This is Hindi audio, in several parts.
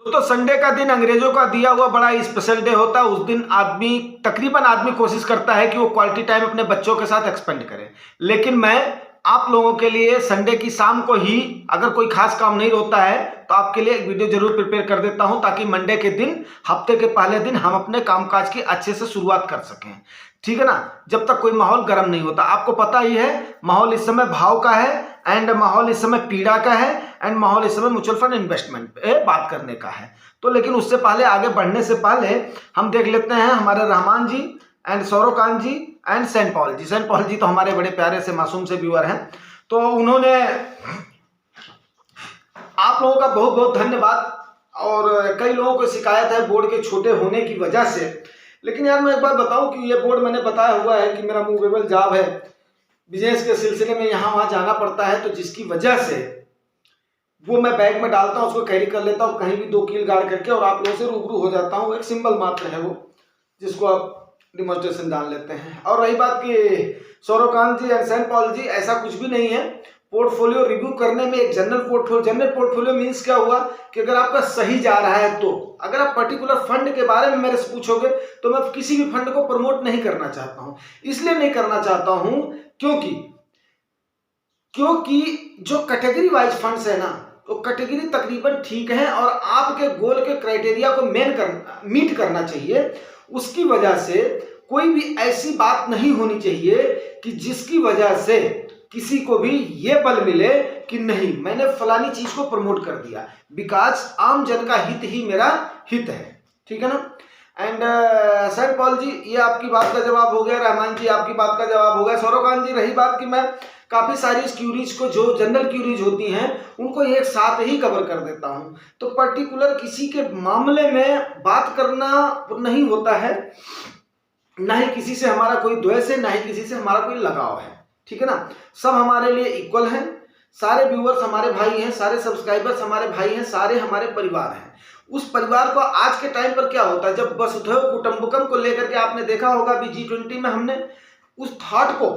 तो संडे का दिन अंग्रेजों का दिया हुआ बड़ा स्पेशल डे होता है। उस दिन तकरीबन आदमी कोशिश करता है कि वो क्वालिटी टाइम अपने बच्चों के साथ एक्सपेंड करे। लेकिन मैं आप लोगों के लिए संडे की शाम को ही, अगर कोई खास काम नहीं होता है तो आपके लिए एक वीडियो जरूर प्रिपेयर कर देता हूं, ताकि मंडे के दिन, हफ्ते के पहले दिन, हम अपने कामकाज की अच्छे से शुरुआत कर सकें। ठीक है ना, जब तक कोई माहौल गर्म नहीं होता। आपको पता ही है माहौल इस समय भाव का है, एंड माहौल इस समय पीड़ा का है, एंड माहौल इस समय म्यूचुअल फंड इन्वेस्टमेंट पे बात करने का है। तो लेकिन उससे पहले, आगे बढ़ने से पहले हम देख लेते हैं हमारे Rahman ji and Saurkant ji and Saint Paul ji. Saint Paul ji तो हमारे बड़े प्यारे से मासूम से व्यूअर हैं, तो उन्होंने, आप लोगों का बहुत बहुत धन्यवाद। और कई लोगों को शिकायत है बोर्ड के छोटे होने की वजह से, लेकिन यार मैं एक बात बताऊं कि ये बोर्ड मैंने बताया हुआ है कि मेरा मूवेबल जॉब है, बिजनेस के सिलसिले में यहाँ वहाँ जाना पड़ता है, तो जिसकी वजह से वो मैं बैग में डालता हूँ, उसको कैरी कर लेता हूँ कहीं भी 2 कील गाड़ करके, और आप लोगों से रूबरू हो जाता हूँ। एक सिंबल मात्र है वो, जिसको आप डिमॉन्स्ट्रेशन जान लेते हैं। और रही बात कि सौरकांत जी एंड सेंट पॉल जी, ऐसा कुछ भी नहीं है। पोर्टफोलियो रिव्यू करने में एक जनरल पोर्टफोलियो मीन्स क्या हुआ कि अगर आपका सही जा रहा है, तो अगर आप पर्टिकुलर फंड के बारे में मेरे से पूछोगे तो मैं किसी भी फंड को प्रमोट नहीं करना चाहता हूं। इसलिए नहीं करना चाहता हूं क्योंकि जो कैटेगरी वाइज फंड्स है ना, तो कैटेगरी तकरीबन ठीक है और आपके गोल के क्राइटेरिया को मीट करना चाहिए। उसकी वजह से कोई भी ऐसी बात नहीं होनी चाहिए कि जिसकी वजह से किसी को भी ये बल मिले कि नहीं, मैंने फलानी चीज को प्रमोट कर दिया, बिकॉज आम जन का हित ही मेरा हित है। ठीक है ना। एंड सेंट पॉल जी, ये आपकी बात का जवाब हो गया। रहमान जी, आपकी बात का जवाब हो गया। सौरकांत जी, रही बात कि मैं काफी सारी क्यूरीज को, जो जनरल क्यूरीज होती हैं, उनको एक साथ ही कवर कर देता हूं, तो पर्टिकुलर किसी के मामले में बात करना नहीं होता है, ना ही किसी से हमारा कोई द्वेष है, ना ही किसी से हमारा कोई लगाव है। ठीक है ना। सब हमारे लिए इक्वल हैं, सारे व्यूअर्स हमारे भाई हैं, सारे सब्सक्राइबर्स हमारे भाई हैं, सारे हमारे परिवार हैं। उस परिवार को आज के टाइम पर क्या होता है, जब वसुधैव कुटुंबकम को लेकर के आपने देखा होगा भी G20 में हमने उस थॉट को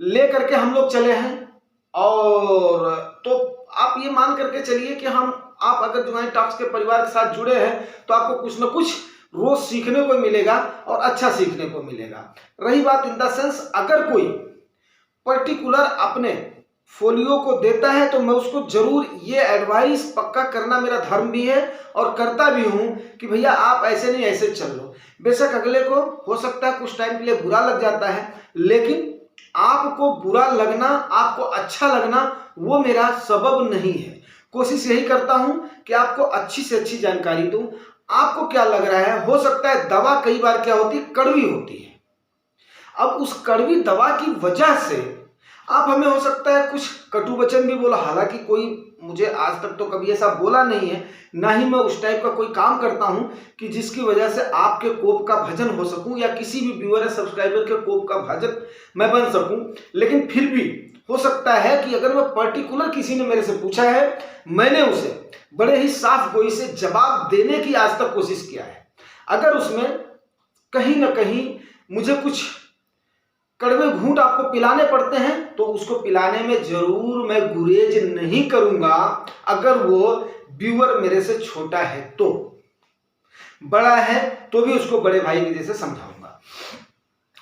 लेकर के हम लोग चले हैं, और तो आप ये मान करके चलिए कि आप अगर ज्वाइन टॉक्स के परिवार के साथ जुड़े हैं तो आपको कुछ ना कुछ रोज सीखने को मिलेगा और अच्छा सीखने को मिलेगा। रही बात इन द सेंस, अगर कोई पर्टिकुलर अपने फोलियो को देता है तो मैं उसको जरूर ये एडवाइस पक्का करना मेरा धर्म भी है और करता भी हूं कि भैया आप ऐसे नहीं ऐसे चल लो। बेशक अगले को हो सकता है कुछ टाइम के लिए बुरा लग जाता है, लेकिन आपको बुरा लगना, आपको अच्छा लगना, वो मेरा सबब नहीं है। कोशिश यही करता हूं कि आपको अच्छी से अच्छी जानकारी दूं। आपको क्या लग रहा है, हो सकता है दवा कई बार क्या होती है, कड़वी होती है। अब उस कड़वी दवा की वजह से आप हमें हो सकता है कुछ कटु वचन भी बोला, हालांकि कोई मुझे आज तक तो कभी ऐसा बोला नहीं है, ना ही मैं उस टाइप का कोई काम करता हूं कि जिसकी वजह से आपके कोप का भजन हो सकूं या किसी भी व्यूअर या सब्सक्राइबर के कोप का भजन मैं बन सकूं। लेकिन फिर भी हो सकता है कि अगर मैं पर्टिकुलर किसी ने मेरे से पूछा है, मैंने उसे बड़े ही साफ गोई से जवाब देने की आज तक कोशिश किया है। अगर उसमें कहीं ना कहीं मुझे कुछ कड़वे घूंट आपको पिलाने पड़ते हैं तो उसको पिलाने में जरूर मैं गुरेज नहीं करूंगा। अगर वो व्यूअर मेरे से छोटा है तो, बड़ा है तो भी उसको बड़े भाई की जैसे समझाऊंगा।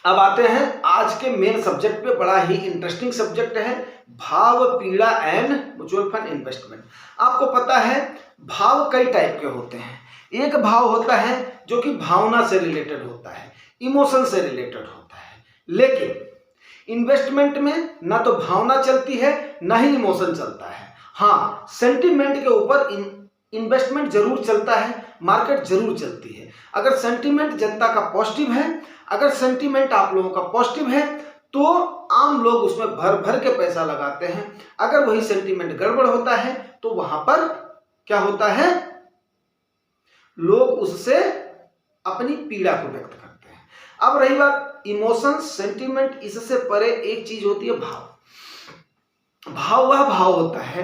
अब आते हैं आज के मेन सब्जेक्ट पे। बड़ा ही इंटरेस्टिंग सब्जेक्ट है, भाव, पीड़ा एंड म्यूचुअल फंड इन्वेस्टमेंट। आपको पता है भाव कई टाइप के होते हैं। एक भाव होता है जो कि भावना से रिलेटेड होता है, इमोशन से रिलेटेड होता है। लेकिन इन्वेस्टमेंट में ना तो भावना चलती है ना ही इमोशन चलता है। हाँ, सेंटीमेंट के ऊपर इन्वेस्टमेंट जरूर चलता है, मार्केट जरूर चलती है। अगर सेंटीमेंट जनता का पॉजिटिव है, अगर सेंटीमेंट आप लोगों का पॉजिटिव है, तो आम लोग उसमें भर भर के पैसा लगाते हैं। अगर वही सेंटीमेंट गड़बड़ होता है तो वहां पर क्या होता है, लोग उससे अपनी पीड़ा को व्यक्त करते हैं। अब रही बात इमोशन, सेंटीमेंट, इससे परे एक चीज होती है भाव। भाव वह भाव होता है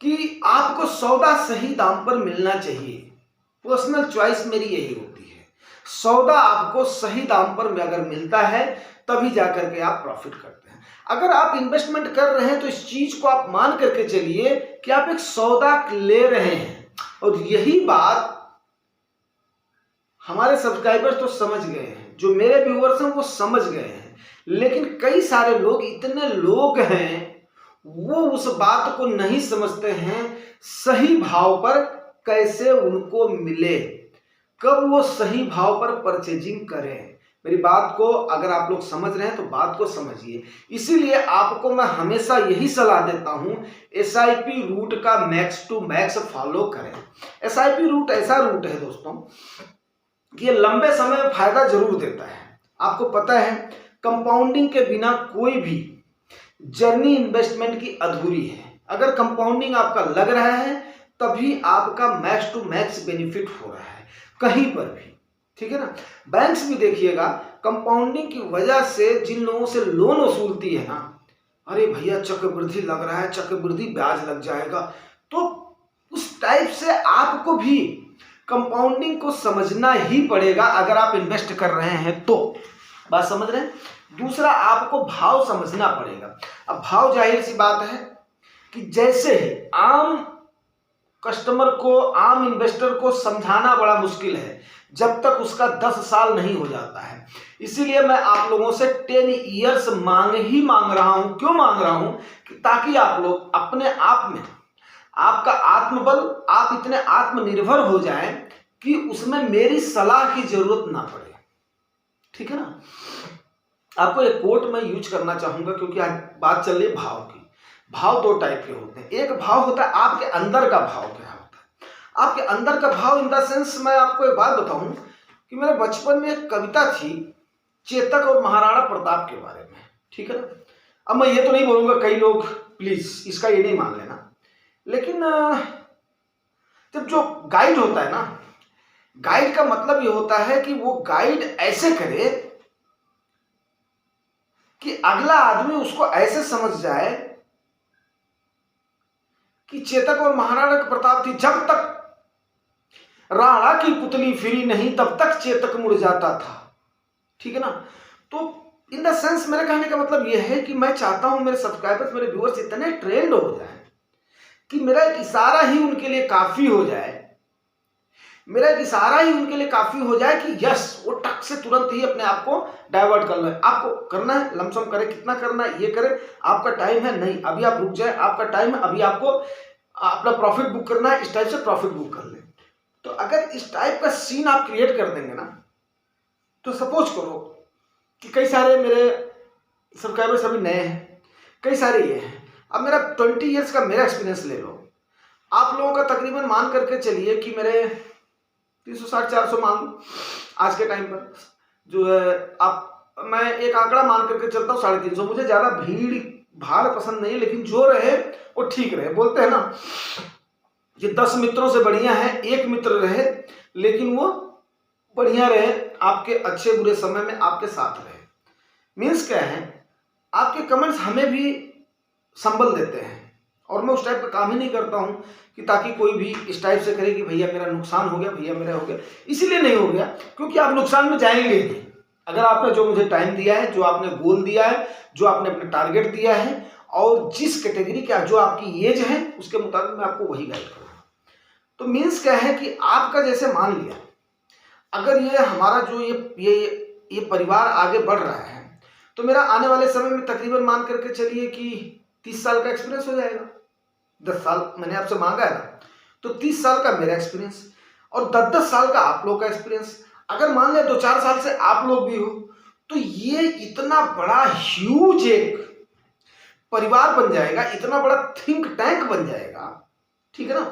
कि आपको सौदा सही दाम पर मिलना चाहिए। पर्सनल चॉइस मेरी यही होती है, सौदा आपको सही दाम पर अगर मिलता है तभी जाकर के आप प्रॉफिट करते हैं। अगर आप इन्वेस्टमेंट कर रहे हैं तो इस चीज को आप मान करके चलिए कि आप एक सौदा ले रहे हैं। और यही बात हमारे सब्सक्राइबर्स तो समझ गए हैं, जो मेरे व्यूअर्स हैं वो समझ गए हैं, लेकिन कई सारे लोग, इतने लोग हैं वो उस बात को नहीं समझते हैं सही भाव पर कैसे उनको मिले, कब वो सही भाव पर परचेजिंग करें। मेरी बात को अगर आप लोग समझ रहे हैं तो बात को समझिए। इसीलिए आपको मैं हमेशा यही सलाह देता हूं, एसआईपी रूट का मैक्स टू मैक्स फॉलो करें। एसआईपी रूट ऐसा रूट है दोस्तों कि ये लंबे समय में फायदा जरूर देता है। आपको पता है कंपाउंडिंग के बिना कोई भी जर्नी इन्वेस्टमेंट की अधूरी है। अगर कंपाउंडिंग आपका लग रहा है तभी आपका मैक्स टू मैक्स बेनिफिट हो रहा है कहीं पर भी, ठीक है ना। बैंक्स भी देखिएगा, कंपाउंडिंग की वजह से जिन लोगों से लोन वसूलती है ना, अरे भैया चक्रवृद्धि लग रहा है, चक्रवृद्धि ब्याज लग जाएगा, तो उस टाइप से आपको भी कंपाउंडिंग को समझना ही पड़ेगा अगर आप इन्वेस्ट कर रहे हैं तो। बात समझ रहे हैं। दूसरा, आपको भाव समझना पड़ेगा। अब भाव जाहिर सी बात है कि जैसे ही आम कस्टमर को, आम इन्वेस्टर को समझाना बड़ा मुश्किल है जब तक उसका 10 साल नहीं हो जाता है। इसीलिए मैं आप लोगों से 10 ईयर्स मांग रहा हूं। क्यों मांग रहा हूं? ताकि आप लोग अपने आप में, आपका आत्मबल, आप इतने आत्मनिर्भर हो जाएं कि उसमें मेरी सलाह की जरूरत ना पड़े, ठीक है ना। आपको एक कोट मैं यूज करना चाहूंगा क्योंकि आज बात चल रही है भाव की। भाव दो टाइप के होते हैं। एक भाव होता है आपके अंदर का भाव। क्या होता है आपके अंदर का भाव? इन द सेंस, मैं आपको एक बात बताऊं कि मेरे बचपन में एक कविता थी चेतक और महाराणा प्रताप के बारे में, ठीक है ना। अब मैं ये तो नहीं बोलूंगा, कई लोग प्लीज इसका ये नहीं मान लेना, लेकिन जब जो गाइड होता है ना, गाइड का मतलब ये होता है कि वो गाइड ऐसे करे कि अगला आदमी उसको ऐसे समझ जाए कि चेतक और महाराणा प्रताप थी, जब तक राणा की पुतली फिरी नहीं तब तक चेतक मुड़ जाता था, ठीक है ना। तो इन द सेंस मेरे कहने का मतलब यह है कि मैं चाहता हूं मेरे सब्सक्राइबर्स, मेरे व्यूअर्स इतने ट्रेंड हो जाए कि मेरा एक इशारा ही उनके लिए काफी हो जाए, मेरा एक इशारा ही उनके लिए काफी हो जाए कि यस, वो टक से तुरंत ही अपने आप को डाइवर्ट कर ले। आपको करना है, लमसम करे, कितना करना है ये करे, आपका टाइम है, नहीं अभी आप रुक जाए, आपका टाइम है, अभी आपको अपना प्रॉफिट बुक करना है, इस टाइप से प्रॉफिट बुक कर ले। तो अगर इस टाइप का सीन आप क्रिएट कर देंगे ना, तो सपोज करो कि कई सारे मेरे सब्सक्राइबर्स अभी नए हैं, कई सारे ये हैं। अब मेरा 20 ईयर्स का मेरा एक्सपीरियंस ले लो, आप लोगों का तकरीबन मान करके चलिए कि मेरे 360-400 मान लो आज के टाइम पर, जो है आप, मैं एक आंकड़ा मान करके चलता हूँ 350। मुझे ज्यादा भीड़ भाड़ पसंद नहीं है, लेकिन जो रहे वो ठीक रहे। बोलते हैं ना कि 10 मित्रों से बढ़िया है एक मित्र रहे लेकिन वो बढ़िया रहे, आपके अच्छे बुरे समय में आपके साथ रहे। मीन्स क्या है, आपके कमेंट्स हमें भी संबल देते हैं, और मैं उस टाइप का काम ही नहीं करता हूं कि ताकि कोई भी इस टाइप से करे कि भैया मेरा नुकसान हो गया, भैया मेरा हो गया। इसीलिए नहीं हो गया क्योंकि आप नुकसान में जाएंगे नहीं। अगर आपने जो मुझे टाइम दिया है, जो आपने गोल दिया है, जो आपने अपने टारगेट दिया है, और जिस कैटेगरी का जो आपकी एज है उसके मुताबिक मैं आपको वही गाइड करूँगा। तो मीन्स क्या है कि आपका जैसे मान लिया, अगर ये हमारा जो ये परिवार आगे बढ़ रहा है तो मेरा आने वाले समय में तकरीबन मान करके चलिए कि 30 साल का एक्सपीरियंस हो जाएगा। 10 साल मैंने आपसे मांगा है ना, तो 30 साल का मेरा एक्सपीरियंस और 10-10 साल का आप लोग का एक्सपीरियंस। अगर मान लिया 2-4 साल से आप लोग भी हो, तो ये इतना बड़ा ह्यूज एक परिवार बन जाएगा, इतना बड़ा थिंक टैंक बन जाएगा, ठीक है ना,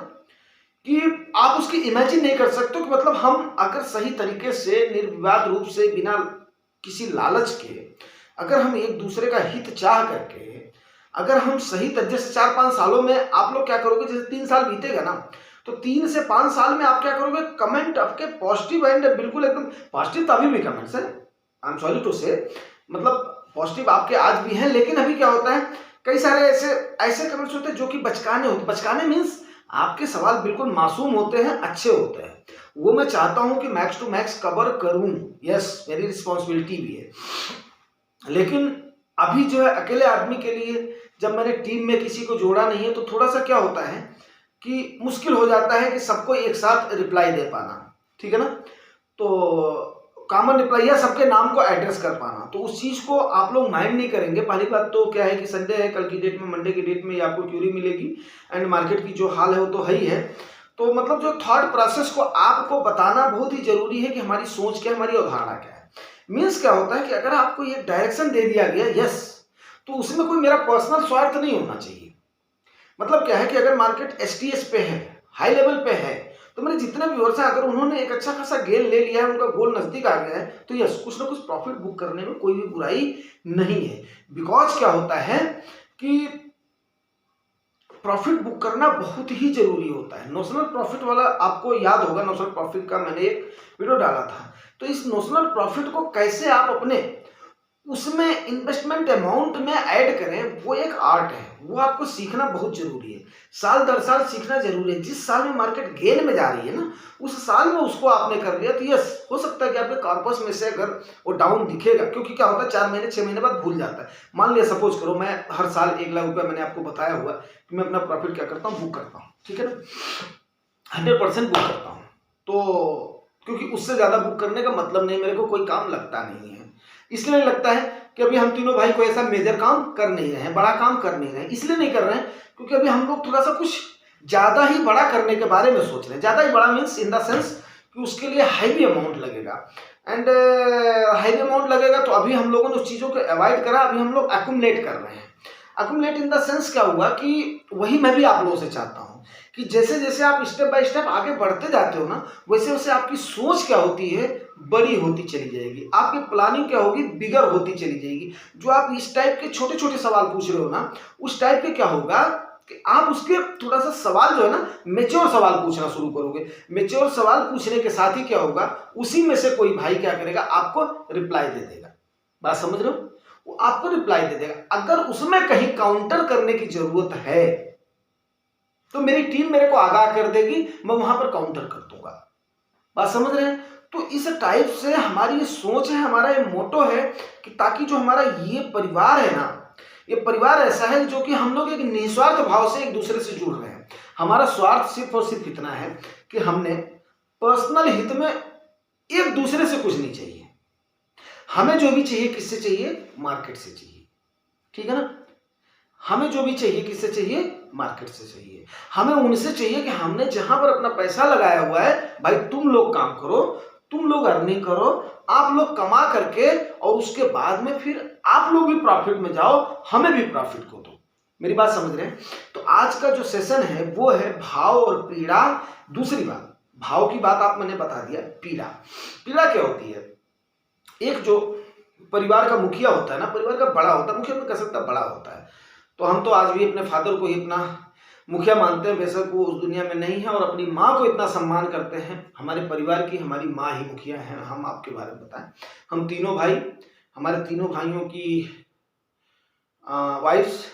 कि आप उसकी इमेजिन नहीं कर सकते। कि मतलब हम अगर सही तरीके से निर्विवाद रूप से बिना किसी लालच के, अगर हम एक दूसरे का हित चाह करके, अगर हम सही तरीके से 4-5 सालों में आप लोग क्या करोगे, जैसे 3 साल बीतेगा ना, तो 3 से 5 साल में आप क्या करोगे, कमेंट आपके पॉजिटिव एंड बिल्कुल एकदम पॉजिटिव। तो अभी भी कमेंट्स है, आई एम सॉरी टू से, मतलब पॉजिटिव आपके आज भी हैं, लेकिन अभी क्या होता है, कई सारे ऐसे कमेंट्स होते हैं जो कि बचकाने होते। बचकाने मीन्स आपके सवाल बिल्कुल मासूम होते हैं, अच्छे होते हैं। वो मैं चाहता हूं कि मैक्स टू मैक्स कवर करूं, यस मेरी रिस्पॉन्सिबिलिटी भी है। लेकिन अभी जो है अकेले आदमी के लिए, जब मैंने टीम में किसी को जोड़ा नहीं है, तो थोड़ा सा क्या होता है कि मुश्किल हो जाता है कि सबको एक साथ रिप्लाई दे पाना, ठीक है ना। तो कॉमन रिप्लाई या सबके नाम को एड्रेस कर पाना, तो उस चीज़ को आप लोग माइंड नहीं करेंगे। पहली बात तो क्या है कि संडे है, कल की डेट में, मंडे की डेट में आपको क्यूरी मिलेगी, एंड मार्केट की जो हाल है वो तो है ही है। तो मतलब जो थॉट प्रोसेस को आपको बताना बहुत ही जरूरी है कि हमारी सोच क्या है, हमारी अवधारणा क्या है। मीन्स क्या होता है कि अगर आपको ये डायरेक्शन दे दिया गया यस, तो उसमें कोई मेरा पर्सनल स्वार्थ नहीं होना चाहिए। मतलब क्या है कि अगर मार्केट एसटीएस पे है, हाई लेवल पे है, तो मेरे जितने व्यूअर्स हैं अगर उन्होंने एक अच्छा खासा गेन ले लिया है, उनका गोल नजदीक आ गया है, तो यस कुछ ना कुछ प्रॉफिट बुक करने में कोई भी बुराई नहीं है। बिकॉज क्या होता है कि प्रॉफिट बुक करना बहुत ही जरूरी होता है। नोशनल प्रॉफिट वाला आपको याद होगा, नोशनल प्रॉफिट का मैंने एक वीडियो डाला था। तो इस नोशनल प्रॉफिट को कैसे आप अपने उसमें इन्वेस्टमेंट अमाउंट में ऐड करें, वो एक आर्ट है, वो आपको सीखना बहुत जरूरी है। साल दर साल सीखना जरूरी है। जिस साल में मार्केट गेन में जा रही है ना, उस साल में उसको आपने कर लिया तो यस हो सकता है कि आपके कॉर्पस में से अगर वो डाउन दिखेगा, क्योंकि क्या होता है 4 महीने 6 महीने बाद भूल जाता है। मान लिया सपोज करो मैं हर साल 1 लाख रुपया, मैंने आपको बताया हुआ कि मैं अपना प्रॉफिट क्या करता हूँ, बुक करता हूँ, ठीक है ना, 100% बुक करता हूँ। तो क्योंकि उससे ज्यादा बुक करने का मतलब नहीं, मेरे को कोई काम लगता नहीं है। इसलिए लगता है कि अभी हम तीनों भाई कोई ऐसा मेजर काम कर नहीं रहे हैं, बड़ा काम कर नहीं रहे हैं। इसलिए नहीं कर रहे हैं क्योंकि अभी हम लोग थोड़ा सा कुछ ज्यादा ही बड़ा करने के बारे में सोच रहे हैं। ज्यादा ही बड़ा मीन्स इन द सेंस कि उसके लिए हैवी अमाउंट लगेगा, एंड हैवी अमाउंट लगेगा। तो अभी हम लोगों ने उस चीजों को अवॉइड करा, अभी हम लोग एक्युमुलेट कर रहे हैं। एक्युमुलेट इन द सेंस क्या हुआ कि वही मैं भी आप लोगों से चाहता हूँ कि जैसे जैसे आप स्टेप बाय स्टेप आगे बढ़ते जाते हो ना, वैसे वैसे आपकी सोच क्या होती है, बड़ी होती चली जाएगी। आपकी प्लानिंग क्या होगी, बिगर होती चली जाएगी। जो आप इस टाइप के छोटे छोटे सवाल पूछ रहे हो ना, उस टाइप के क्या होगा कि आप उसके थोड़ा सा सवाल जो है ना, मेच्योर सवाल पूछना शुरू करोगे। मेच्योर सवाल पूछने के साथ ही क्या होगा, उसी में से कोई भाई क्या करेगा, आपको रिप्लाई दे देगा। बात समझ रहे हो, वो आपको रिप्लाई दे देगा। अगर उसमें कहीं काउंटर करने की जरूरत है तो मेरी टीम मेरे को आगाह कर देगी, मैं वहां पर काउंटर कर दूंगा। बात समझ रहे हैं। तो इस टाइप से हमारी ये सोच है, हमारा ये मोटो है कि ताकि जो हमारा ये परिवार है ना, ये परिवार ऐसा है जो कि हम लोग एक निस्वार्थ भाव से एक दूसरे से जुड़ रहे हैं। हमारा स्वार्थ सिर्फ और सिर्फ इतना है कि हमने पर्सनल हित में एक दूसरे से कुछ नहीं चाहिए। हमें जो भी चाहिए किससे चाहिए, मार्केट से चाहिए, ठीक है ना। हमें जो भी चाहिए किससे चाहिए, मार्केट से चाहिए। हमें उनसे चाहिए कि हमने जहां पर अपना पैसा लगाया हुआ है, भाई तुम लोग काम करो, तुम लोग अर्निंग करो, आप लोग कमा करके, और उसके बाद में फिर आप लोग भी प्रॉफिट में जाओ, हमें भी प्रॉफिट को दो। मेरी बात समझ रहे हैं। तो आज का जो सेशन है वो है भाव और पीड़ा। दूसरी बात, भाव की बात आप मैंने बता दिया। पीड़ा, पीड़ा क्या होती है, एक जो परिवार का मुखिया होता है ना, परिवार का बड़ा होता है, मुखिया में कह सकता बड़ा होता है। तो हम तो आज भी अपने फादर को ही अपना मुखिया मानते हैं, बेशक वो उस दुनिया में नहीं है, और अपनी माँ को इतना सम्मान करते हैं। हमारे परिवार की हमारी माँ ही मुखिया है। हम आपके बारे में बताएं, हम तीनों भाई, हमारे तीनों भाइयों की वाइफ्स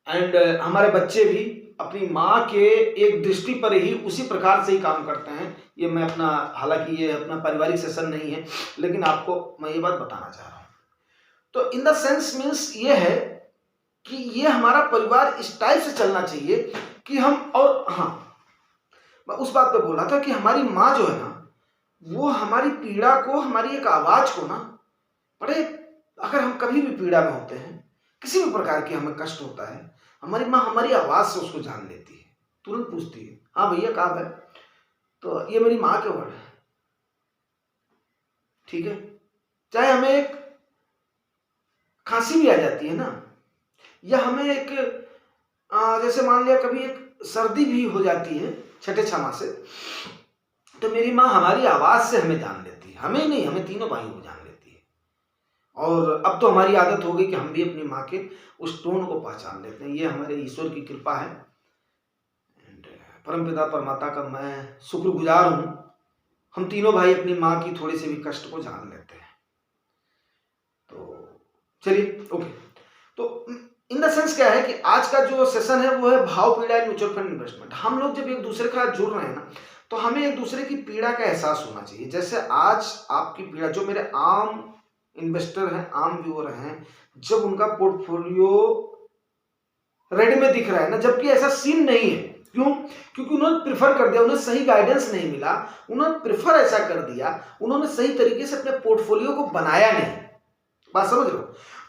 एंड हमारे बच्चे भी अपनी माँ के एक दृष्टि पर ही उसी प्रकार से ही काम करते हैं। ये मैं अपना, हालांकि ये अपना पारिवारिक सेशन नहीं है, लेकिन आपको मैं ये बात बताना चाह रहा हूँ। तो इन द सेंस मीन्स ये है कि ये हमारा परिवार इस टाइप से चलना चाहिए कि हम, और हाँ मैं उस बात पे बोल रहा था कि हमारी माँ जो है ना, वो हमारी पीड़ा को, हमारी एक आवाज को ना, बड़े, अगर हम कभी भी पीड़ा में होते हैं, किसी भी प्रकार की हमें कष्ट होता है, हमारी माँ हमारी आवाज से उसको जान लेती है, तुरंत पूछती है हाँ भैया कहाँ है। तो ये मेरी माँ के वर्ड है, ठीक है। चाहे हमें एक खांसी भी आ जाती है ना, या हमें एक जैसे मान लिया कभी एक सर्दी भी हो जाती है छठे छमा से, तो मेरी माँ हमारी आवाज से हमें जान लेती है। हमें नहीं, हमें तीनों भाइयों को जान लेती है। और अब तो हमारी आदत हो गई कि हम भी अपनी माँ के उस टोन को पहचान लेते हैं। ये हमारे ईश्वर की कृपा है, एंड परमपिता परमाता का मैं शुक्रगुजार हूँ। हम तीनों भाई अपनी माँ की थोड़ी सी भी कष्ट को जान लेते हैं। तो चलिए ओके। तो इन द सेंस क्या है कि आज का जो सेशन है वो है भाव, पीड़ा एंड म्यूचुअल फंड इन्वेस्टमेंट। हम लोग जब एक दूसरे के साथ जुड़ रहे हैं ना, तो हमें एक दूसरे की पीड़ा का एहसास होना चाहिए। जैसे आज आपकी पीड़ा, जो मेरे आम इन्वेस्टर हैं, आम व्यूअर हैं, जब उनका पोर्टफोलियो रेड में दिख रहा है ना, जबकि ऐसा सीन नहीं है, क्यों? क्योंकि उन्होंने प्रिफर कर दिया, उन्हें सही गाइडेंस नहीं मिला, उन्होंने प्रिफर ऐसा कर दिया, उन्होंने सही तरीके से अपने पोर्टफोलियो को बनाया नहीं। बात समझ रहे हो?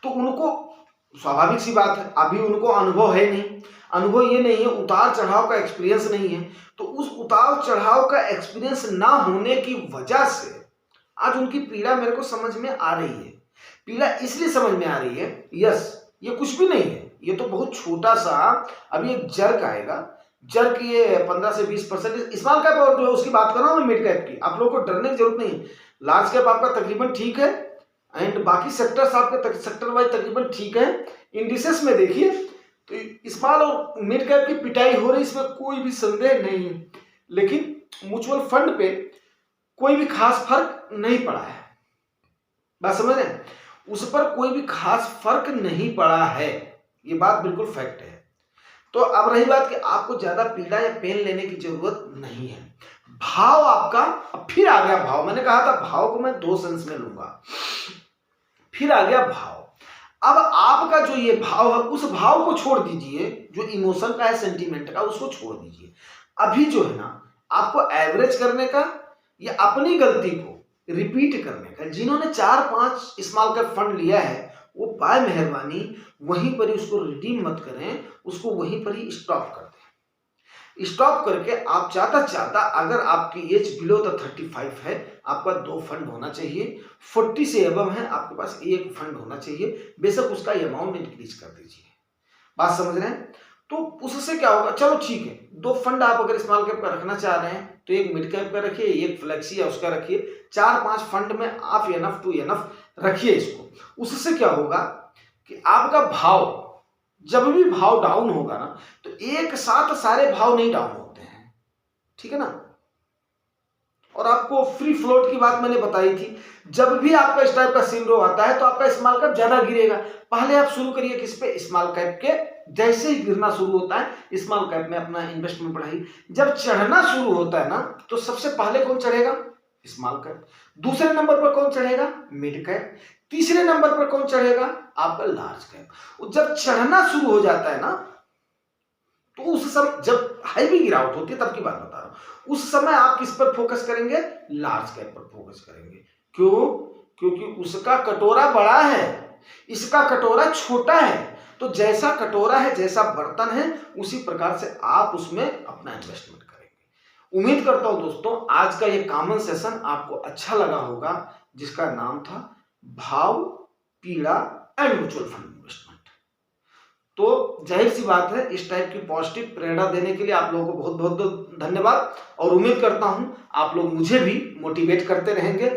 तो उनको स्वाभाविक सी बात है, अभी उनको अनुभव है नहीं, अनुभव ये नहीं है, उतार चढ़ाव का एक्सपीरियंस नहीं है, तो उस उतार चढ़ाव का एक्सपीरियंस ना होने की वजह से आज उनकी पीड़ा मेरे को समझ में आ रही है। पीड़ा इसलिए समझ में आ रही है, यस ये कुछ भी नहीं है, ये तो बहुत छोटा सा अभी एक जर्क आएगा, जर्क ये 15 से 20% स्मॉल कैप और जो उसकी बात कर रहा हूँ मैं मिड कैप की, आप लोगों को डरने की जरूरत नहीं है। लार्ज कैप आपका तकरीबन ठीक है एंड बाकी सेक्टर्स आपके सेक्टर वाइज तकरीबन ठीक है। इंडिसेस में देखिए तो स्मॉल और मिड कैप की पिटाई हो रही, इसमें कोई भी संदेह नहीं है, लेकिन म्यूचुअल फंड पे कोई भी खास फर्क नहीं पड़ा है। बात समझ रहे हैं? उस पर कोई भी खास फर्क नहीं पड़ा है, ये बात बिल्कुल फैक्ट है। तो अब रही बात कि आपको ज्यादा पीड़ा या पेन लेने की जरूरत नहीं है। भाव आपका अब फिर आ गया, भाव मैंने कहा था भाव को मैं दो सेंस में लूंगा, फिर आ गया भाव। अब आपका जो ये भाव है उस भाव को छोड़ दीजिए, जो इमोशन का है सेंटीमेंट का उसको छोड़ दीजिए। अभी जो है ना आपको एवरेज करने का या अपनी गलती को रिपीट करने का, जिन्होंने 4-5 स्मॉल कैप फंड लिया है वो बाय मेहरबानी वहीं पर ही उसको रिडीम मत करें, उसको वहीं पर ही स्टॉप कर दें। स्टॉप करके आप चाहता अगर आपकी एज बिलो द 35 है आपका 2 फंड होना चाहिए, 40 से एबव है आपके पास 1 फंड होना चाहिए, बेशक उसका अमाउंट इंक्रीज कर दीजिए। बात समझ रहे हैं? तो उससे क्या होगा, चलो ठीक है 2 फंड आप अगर स्मॉल कैप का रखना चाह रहे हैं तो एक मिड कैप का रखिए, एक फ्लेक्सी या उसका रखिए, 4-5 फंड में आप एनफ टू एनफ रखिए इसको। उससे क्या होगा कि आपका भाव, जब भी भाव डाउन होगा ना तो एक साथ सारे भाव नहीं डाउन होते हैं, ठीक है ना। और आपको फ्री फ्लोट की बात मैंने बताई थी, जब भी आपका इस टाइप का सिंड्रोम आता है तो आपका स्मॉल कैप ज्यादा गिरेगा। पहले आप शुरू करिए किस पे, स्मॉल कैप के, जैसे ही गिरना शुरू होता है स्मॉल कैप में अपना इन्वेस्टमेंट बढ़ाइए। जब चढ़ना शुरू होता है ना तो सबसे पहले कौन चढ़ेगा, स्मॉल कैप, दूसरे नंबर पर कौन चढ़ेगा, मिड कैप, तीसरे नंबर पर कौन चढ़ेगा, आपका लार्ज कैप। जब चढ़ना शुरू हो जाता है ना तो उस समय जब हाई भी गिरावट होती है तब की बात बता रहा हूं, उस समय आप किस पर फोकस करेंगे, लार्ज कैप पर फोकस करेंगे। क्यों? क्योंकि उसका कटोरा बड़ा है, इसका कटोरा छोटा है, तो जैसा कटोरा है जैसा बर्तन है उसी प्रकार से आप उसमें अपना इन्वेस्टमेंट करेंगे। उम्मीद करता हूं दोस्तों आज का ये कॉमन सेशन आपको अच्छा लगा होगा, जिसका नाम था भाव, पीड़ा एंड म्यूचुअल फंड इन्वेस्टमेंट। तो जाहिर सी बात है इस टाइप की पॉजिटिव प्रेरणा देने के लिए आप लोगों को बहुत बहुत धन्यवाद, और उम्मीद करता हूं आप लोग मुझे भी मोटिवेट करते रहेंगे।